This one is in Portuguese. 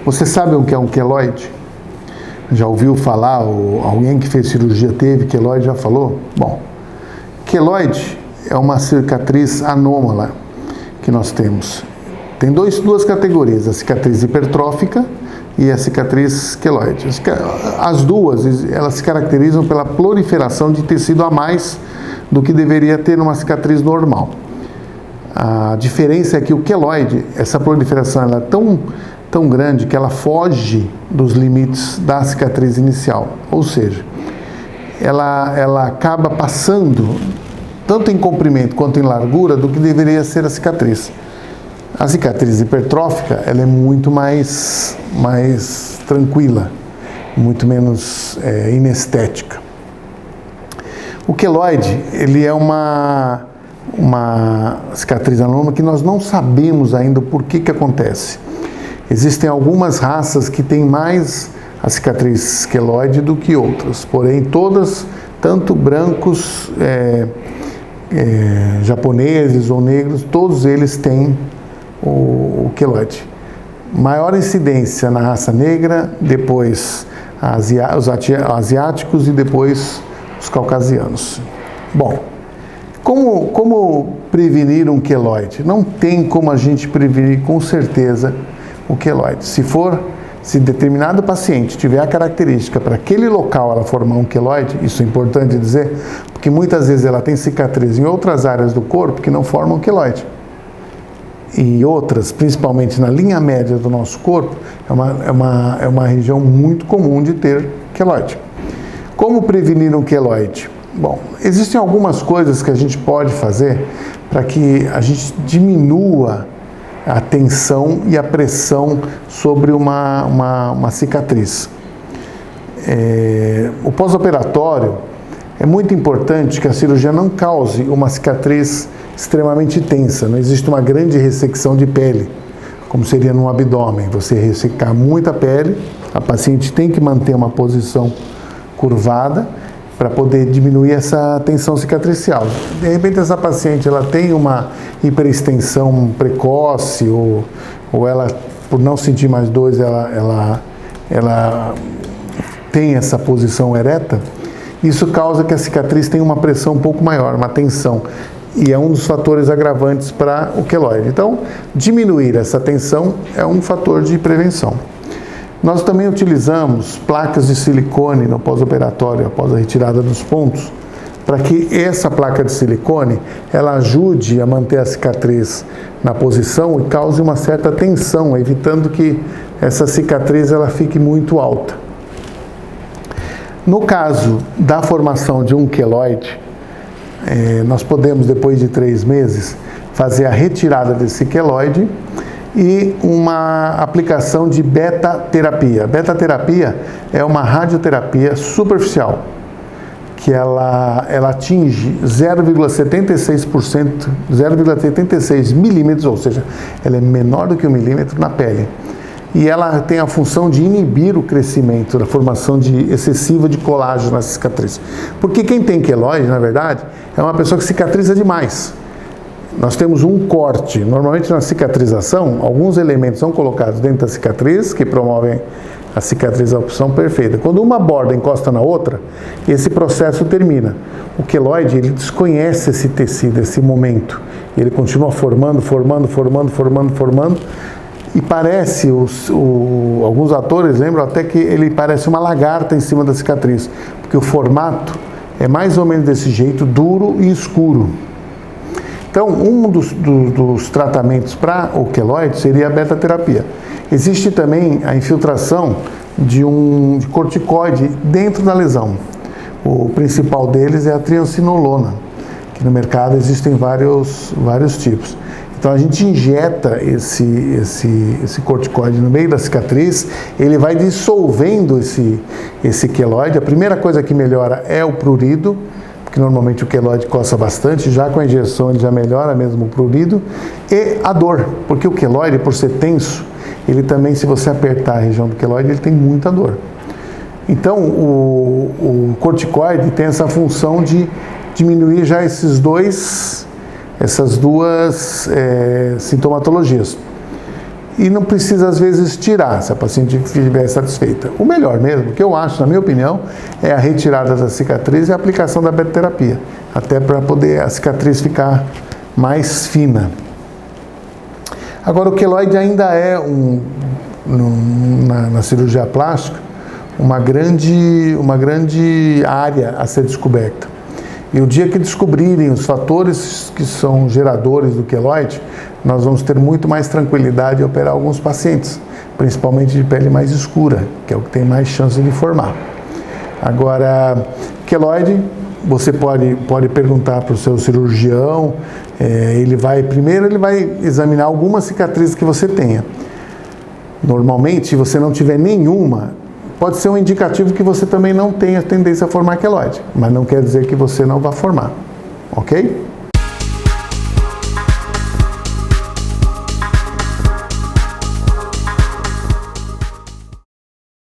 Você sabe o que é um queloide? Já ouviu falar, ou alguém que fez cirurgia teve queloide já falou? Bom, queloide é uma cicatriz anômala que nós temos. Tem duas categorias, a cicatriz hipertrófica e a cicatriz queloide. As duas, elas se caracterizam pela proliferação de tecido a mais do que deveria ter numa cicatriz normal. A diferença é que o queloide, essa proliferação ela é tão grande que ela foge dos limites da cicatriz inicial. Ou seja, ela acaba passando tanto em comprimento quanto em largura do que deveria ser a cicatriz. A cicatriz hipertrófica ela é muito mais tranquila, muito menos inestética. O queloide ele é uma cicatriz anômala que nós não sabemos ainda o porquê que acontece. Existem algumas raças que têm mais a cicatriz queloide do que outras, porém todas, tanto brancos, japoneses ou negros, todos eles têm o queloide. Maior incidência na raça negra, depois os asiáticos e depois os caucasianos. Bom, como prevenir um queloide? Não tem como a gente prevenir com certeza o queloide. Se determinado paciente tiver a característica para aquele local ela formar um queloide, isso é importante dizer, porque muitas vezes ela tem cicatriz em outras áreas do corpo que não formam queloide. E outras, principalmente na linha média do nosso corpo, é uma região muito comum de ter queloide. Como prevenir um queloide? Bom, existem algumas coisas que a gente pode fazer para que a gente diminua a tensão e a pressão sobre uma cicatriz. O pós-operatório, é muito importante que a cirurgia não cause uma cicatriz extremamente tensa. Não existe uma grande ressecção de pele, como seria no abdômen. Você ressecar muita pele, a paciente tem que manter uma posição curvada para poder diminuir essa tensão cicatricial. De repente essa paciente ela tem uma hiperextensão precoce ou ela, por não sentir mais dores, ela tem essa posição ereta, isso causa que a cicatriz tenha uma pressão um pouco maior, uma tensão, e é um dos fatores agravantes para o queloide. Então, diminuir essa tensão é um fator de prevenção. Nós também utilizamos placas de silicone no pós-operatório, após a retirada dos pontos, para que essa placa de silicone ela ajude a manter a cicatriz na posição e cause uma certa tensão, evitando que essa cicatriz ela fique muito alta. No caso da formação de um queloide, nós podemos, depois de 3 meses, fazer a retirada desse queloide e uma aplicação de beta-terapia. Beta-terapia é uma radioterapia superficial, que ela atinge 0,76%, 0,76 milímetros, ou seja, ela é menor do que 1 milímetro na pele. E ela tem a função de inibir o crescimento, da formação excessiva de colágeno na cicatriz. Porque quem tem queloide, na verdade, é uma pessoa que cicatriza demais. Nós temos um corte. Normalmente na cicatrização, alguns elementos são colocados dentro da cicatriz, que promovem a cicatrização perfeita. Quando uma borda encosta na outra, esse processo termina. O queloide, ele desconhece esse tecido, esse momento. Ele continua formando, e parece, alguns atores lembram até que ele parece uma lagarta em cima da cicatriz, porque o formato é mais ou menos desse jeito, duro e escuro. Então, um dos tratamentos para o queloide seria a beta-terapia. Existe também a infiltração de corticoide dentro da lesão. O principal deles é a triamcinolona, que no mercado existem vários tipos. Então a gente injeta esse corticoide no meio da cicatriz, ele vai dissolvendo esse queloide. A primeira coisa que melhora é o prurido, porque normalmente o queloide coça bastante, já com a injeção ele já melhora mesmo o prurido, e a dor, porque o queloide, por ser tenso, ele também, se você apertar a região do queloide, ele tem muita dor. Então o corticoide tem essa função de diminuir já essas duas sintomatologias. e não precisa às vezes tirar, se a paciente estiver satisfeita. O melhor mesmo, que eu acho, na minha opinião, é a retirada da cicatriz e a aplicação da betoterapia, até para poder a cicatriz ficar mais fina. Agora, o queloide ainda é, na cirurgia plástica, uma grande área a ser descoberta. E o dia que descobrirem os fatores que são geradores do queloide, nós vamos ter muito mais tranquilidade em operar alguns pacientes, principalmente de pele mais escura, que é o que tem mais chance de formar. Agora, queloide, você pode perguntar para o seu cirurgião, primeiro ele vai examinar algumas cicatrizes que você tenha. Normalmente, se você não tiver nenhuma, pode ser um indicativo que você também não tenha tendência a formar queloide, mas não quer dizer que você não vá formar, ok?